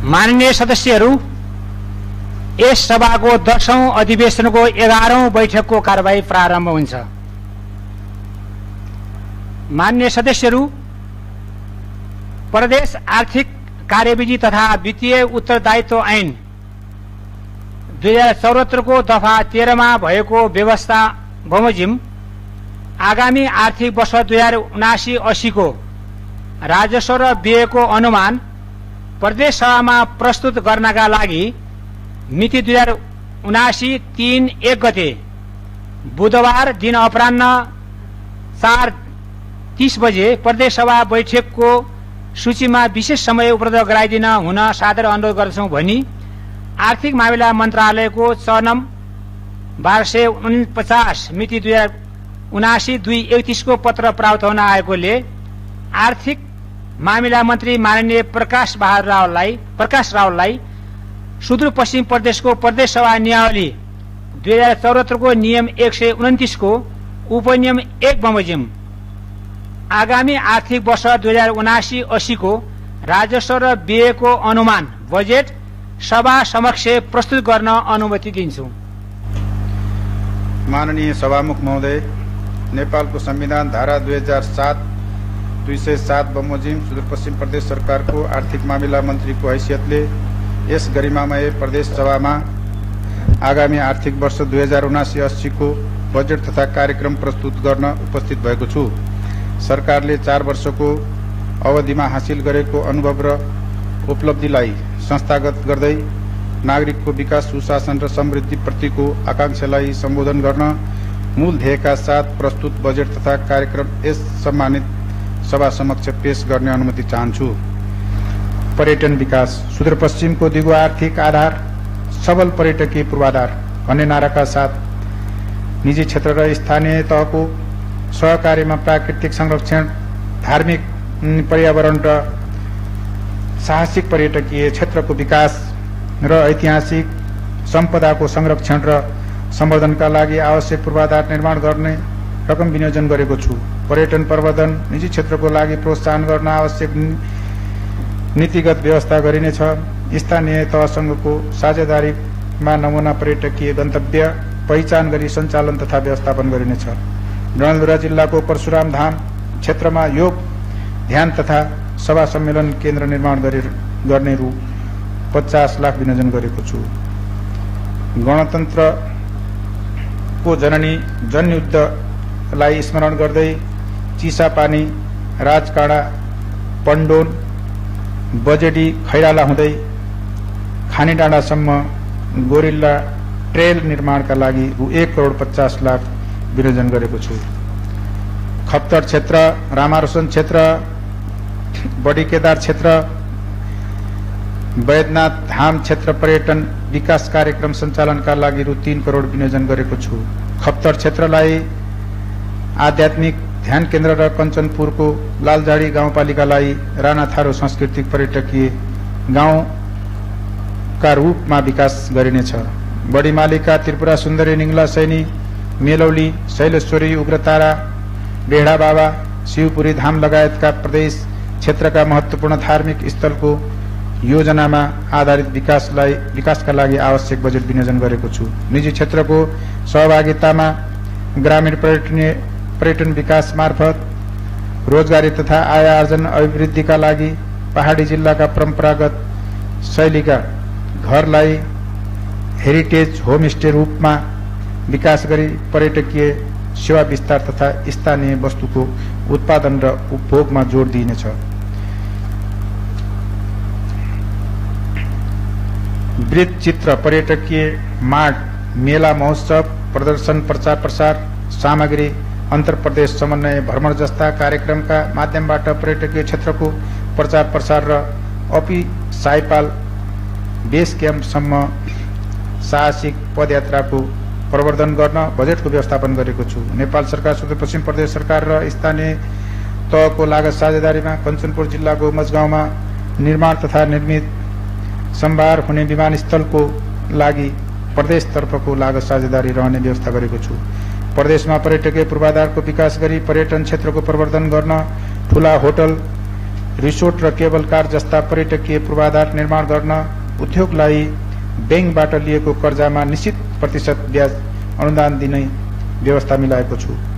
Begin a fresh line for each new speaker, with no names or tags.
माननीय सदस्यहरू, यस सभाको 10औं अधिवेशनको 11औं बैठकको कारबाही प्रारम्भ हुन्छ। माननीय सदस्यहरू, प्रदेश आर्थिक कार्यविधि तथा वित्तीय उत्तरदायित्व ऐन 2074 को दफा 13 मा भएको व्यवस्था बमोजिम आगामी आर्थिक वर्ष 2079-80 को राजस्व र व्ययको अनुमान प्रदेश सभामा प्रस्तुत गर्नका लागि मिति 2079-3-1 गते बुधबार दिन अपराह्न 4:30 बजे प्रदेश सभा बैठकको सूचीमा विशेष समय उपलब्ध गराइदिन हुन सादर अनुरोध गर्दछौं भनी आर्थिक मामिला मन्त्रालयको 6 नं 1249 मिति 2079-2-31 को पत्र प्राप्त हुन आएकोले आर्थिक मामिला मन्त्री माननीय प्रकाश रावललाई सुदूरपश्चिम प्रदेशको प्रदेश सभा नियमावली 2074 को नियम 129 को उपनियम 1 बमोजिम आगामी आर्थिक वर्ष 2079-80 को राजस्व र व्ययको अनुमान बजेट सभा समक्ष प्रस्तुत गर्न अनुमति दिन्छु।
माननीय सभामुख महोदय, नेपालको संविधान धारा 207 बमोजिम सुदूरपश्चिम प्रदेश सरकारको आर्थिक मामिला मन्त्रीको हैसियतले यस गरिमामय प्रदेश सभामा आगामी आर्थिक वर्ष 2079-80 को बजेट तथा कार्यक्रम प्रस्तुत गर्न उपस्थित भएको छु। सरकारले 4 वर्षको अवधिमा हासिल गरेको अनुभव र उपलब्धिलाई संस्थागत गर्दै नागरिकको विकास, सुशासन र समृद्धि प्रतिको आकांक्षालाई सम्बोधन गर्न मूल ध्येयका साथ प्रस्तुत बजेट तथा कार्यक्रम यस सम्मानित सभा समक्ष पेश गर्ने अनुमति चाहन्छु। पर्यटन विकास, सुदूरपश्चिमको दिगो आर्थिक आधार, सबल पर्यटकीय पूर्वाधार भन्ने नाराका साथ निजी क्षेत्र र स्थानीय तहको सहकार्यमा प्राकृतिक संरक्षण, धार्मिक, पर्यावरण र साहसिक पर्यटकीय क्षेत्रको विकास र ऐतिहासिक सम्पदाको संरक्षण र सम्वर्धनका लागि आवश्यक पूर्वाधार निर्माण गर्ने रकम विनियोजन गरेको छु। पर्यटन प्रवर्धन, निजी क्षेत्रको लागि प्रोत्साहन गर्न आवश्यक नीतिगत व्यवस्था गरिनेछ। स्थानीय तहसँगको साझेदारीमा नमूना पर्यटकीय गन्तव्य पहिचान गरी सञ्चालन तथा व्यवस्थापन गरिनेछ। डडेलधुरा जिल्लाको परशुराम धाम क्षेत्रमा योग, ध्यान तथा सभा सम्मेलन केन्द्र निर्माण गर्ने रु 50 लाख विनियोजन गरेको छु। गणतन्त्रको जननी जनयुद्धलाई स्मरण गर्दै चिसापानी, राजकाँडा, पण्डोन, बजेडी, खैराला हुँदै खानीडाँडासम्म गोरिल्ला ट्रेल निर्माणका लागि रु 1,50 लाख विनियोजन गरेको छु। खप्तर क्षेत्र, रामारोशन क्षेत्र, बडी केदार क्षेत्र, वैद्यनाथ धाम क्षेत्र पर्यटन विकास कार्यक्रम सञ्चालनका लागि रु 3 करोड विनियोजन गरेको छु। खप्तर क्षेत्रलाई आध्यात्मिक ध्यान केन्द्र र कञ्चनपुरको लालझाडी गाउँपालिकालाई राणाथारू सांस्कृतिक पर्यटकीय गाउँका रूपमा विकास गरिनेछ। बडीमालिका, त्रिपुरा सुन्दरी, निङ्ला सैनी, मेलौली, शैलेश्वरी, उग्रतारा, बेडा बाबा, शिवपुरी धाम लगायतका प्रदेश क्षेत्रका महत्वपूर्ण धार्मिक स्थलको योजनामा आधारित विकासका लागि आवश्यक बजेट विनियोजन गरेको छु। निजी क्षेत्रको सहभागितामा ग्रामीण पर्यटन विकास मार्फत रोजगारी तथा आय आर्जन अभिवृद्धिका लागि पहाडी जिल्लाका परम्परागत शैलीका घरलाई हेरिटेज होमस्टे रूपमा विकास गरी पर्यटकीय सेवा विस्तार तथा स्थानीय वस्तुको उत्पादन र उपभोगमा जोड दिइनेछ। वृत्तचित्र, पर्यटकीय मार्ट, मेला, महोत्सव, प्रदर्शन, प्रचार प्रसार सामग्री, अन्तर्प्रदेश समन्वय भ्रमण जस्ता कार्यक्रमका माध्यमबाट पर्यटकीय क्षेत्रको प्रचार प्रसार र अपी साइपाल बेस क्याम्पसम्म साहसिक पदयात्राको प्रवर्धन गर्न बजेटको व्यवस्थापन गरेको छु। नेपाल सरकार, सुदूरपश्चिम प्रदेश सरकार र स्थानीय तहको लागत साझेदारीमा कञ्चनपुर जिल्लाको मजगाउँमा निर्माण तथा निर्मित सम्भार हुने विमानस्थलको लागि प्रदेशतर्फको लागत साझेदारी रहने व्यवस्था गरेको छु। प्रदेशमा पर्यटकीय पूर्वाधारको विकास गरी पर्यटन क्षेत्रको प्रवर्धन गर्न ठूला होटल, रिसोर्ट र केबल कार जस्ता पर्यटकीय पूर्वाधार निर्माण गर्न उद्योगलाई बैंकबाट लिएको कर्जामा निश्चित प्रतिशत ब्याज अनुदान दिने व्यवस्था मिलाएको छु।